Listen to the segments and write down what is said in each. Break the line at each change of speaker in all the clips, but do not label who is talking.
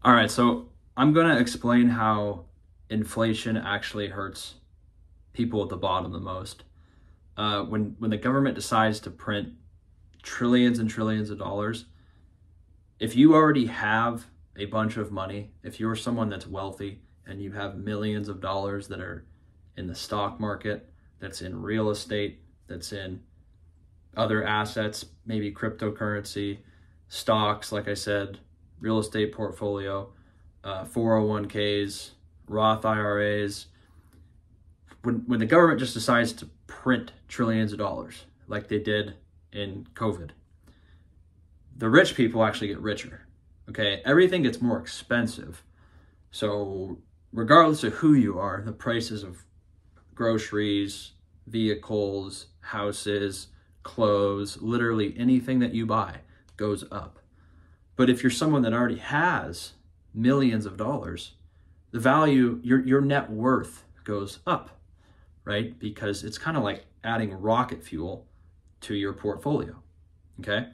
All right, so I'm going to explain how inflation actually hurts people at the bottom the most. When the government decides to print trillions and trillions of dollars, if you already have a bunch of money, if you're someone that's wealthy and you have millions of dollars that are in the stock market, that's in real estate, that's in other assets, maybe cryptocurrency, stocks, like I said, real estate portfolio, 401ks, Roth IRAs. When the government just decides to print trillions of dollars like they did in COVID, the rich people actually get richer. Okay, everything gets more expensive. So regardless of who you are, the prices of groceries, vehicles, houses, clothes, literally anything that you buy goes up. But if you're someone that already has millions of dollars, the value, your net worth goes up, right? Because it's kind of like adding rocket fuel to your portfolio, okay?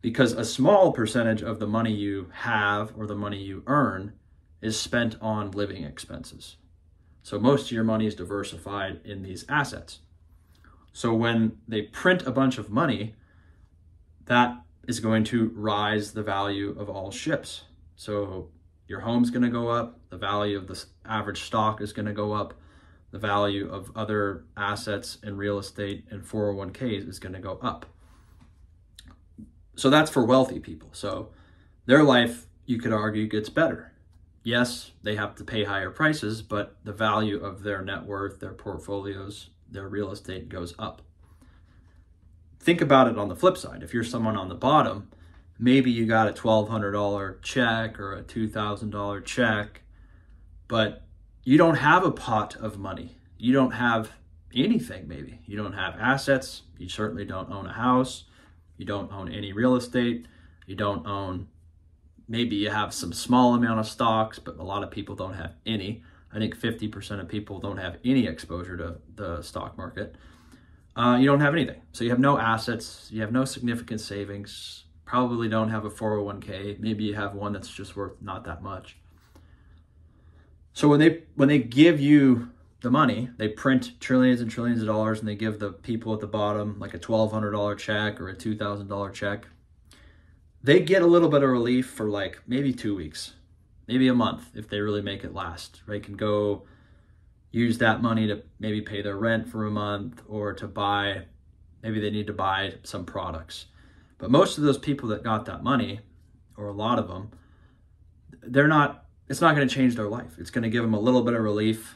Because a small percentage of the money you have or the money you earn is spent on living expenses. So most of your money is diversified in these assets. So when they print a bunch of money, that is going to rise the value of all ships. So your home's going to go up, the value of the average stock is going to go up, the value of other assets in real estate and 401ks is going to go up. So that's for wealthy people. So their life, you could argue, gets better. Yes, they have to pay higher prices, but the value of their net worth, their portfolios, their real estate goes up. Think about it on the flip side. If you're someone on the bottom, maybe you got a $1,200 check or a $2,000 check, but you don't have a pot of money. You don't have anything, maybe. You don't have assets. You certainly don't own a house. You don't own any real estate. You don't own, maybe you have some small amount of stocks, but a lot of people don't have any. I think 50% of people don't have any exposure to the stock market. You don't have anything. So you have no assets. You have no significant savings. Probably don't have a 401k. Maybe you have one that's just worth not that much. So when they give you the money, they print trillions and trillions of dollars and they give the people at the bottom like a $1,200 check or a $2,000 check. They get a little bit of relief for like maybe 2 weeks, maybe a month if they really make it last. They can go use that money to maybe pay their rent for a month or to buy, maybe they need to buy some products. But most of those people that got that money, or a lot of them, it's not going to change their life. It's going to give them a little bit of relief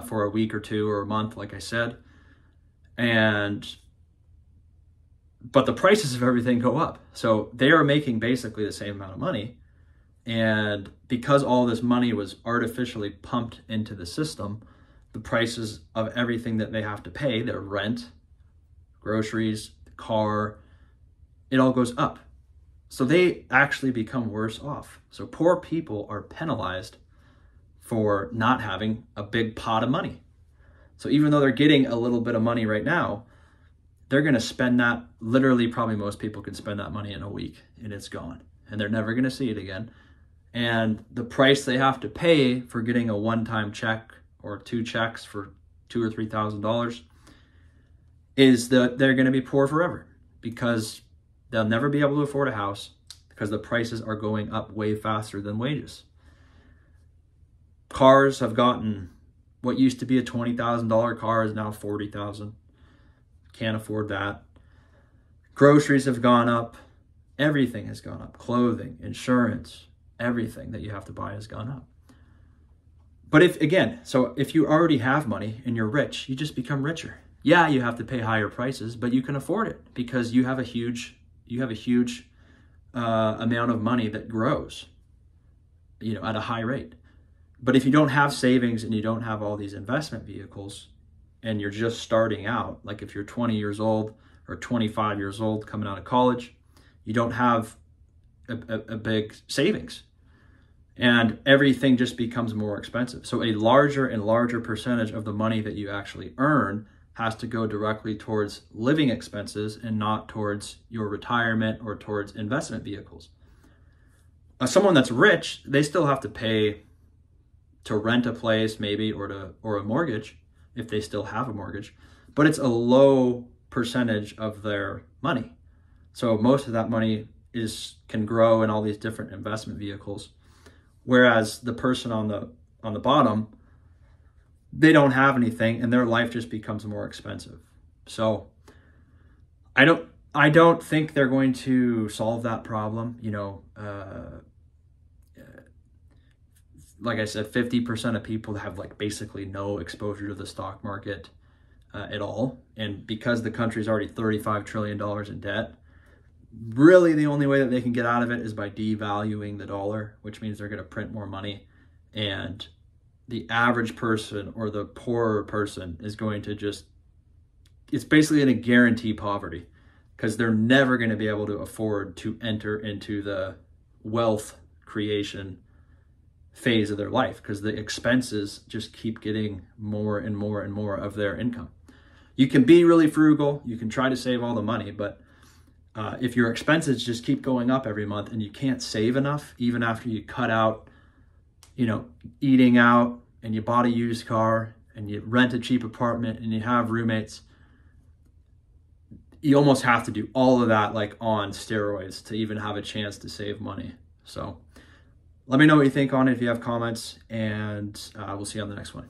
for a week or two or a month, like I said. But the prices of everything go up. So they are making basically the same amount of money. And because all this money was artificially pumped into the system, the prices of everything that they have to pay, their rent, groceries, the car, it all goes up. So they actually become worse off. So poor people are penalized for not having a big pot of money. So even though they're getting a little bit of money right now, they're going to spend that, literally probably most people can spend that money in a week and it's gone. And they're never going to see it again. And the price they have to pay for getting a one-time check or 2 checks for $2,000 or $3,000 is that they're going to be poor forever because they'll never be able to afford a house because the prices are going up way faster than wages. Cars have gotten, what used to be a $20,000 car is now $40,000. Can't afford that. Groceries have gone up. Everything has gone up. Clothing, insurance, everything that you have to buy has gone up. But if you already have money and you're rich, you just become richer. Yeah, you have to pay higher prices, but you can afford it because you have a huge amount of money that grows, at a high rate. But if you don't have savings and you don't have all these investment vehicles and you're just starting out, like if you're 20 years old or 25 years old coming out of college, you don't have a big savings and everything just becomes more expensive. So a larger and larger percentage of the money that you actually earn has to go directly towards living expenses and not towards your retirement or towards investment vehicles. Someone that's rich, they still have to pay to rent a place maybe, or a mortgage if they still have a mortgage, but it's a low percentage of their money. So most of that money can grow in all these different investment vehicles. Whereas the person on the bottom, they don't have anything and their life just becomes more expensive. So I don't think they're going to solve that problem. You know, like I said, 50% of people have like basically no exposure to the stock market at all. And because the country's already $35 trillion in debt, really the only way that they can get out of it is by devaluing the dollar, which means they're going to print more money. And the average person or the poorer person is going to it's basically going to guarantee poverty, because they're never going to be able to afford to enter into the wealth creation phase of their life, because the expenses just keep getting more and more and more of their income. You can be really frugal, you can try to save all the money, but if your expenses just keep going up every month and you can't save enough, even after you cut out, you know, eating out, and you bought a used car and you rent a cheap apartment and you have roommates, you almost have to do all of that like on steroids to even have a chance to save money. So let me know what you think on it if you have comments, and we'll see you on the next one.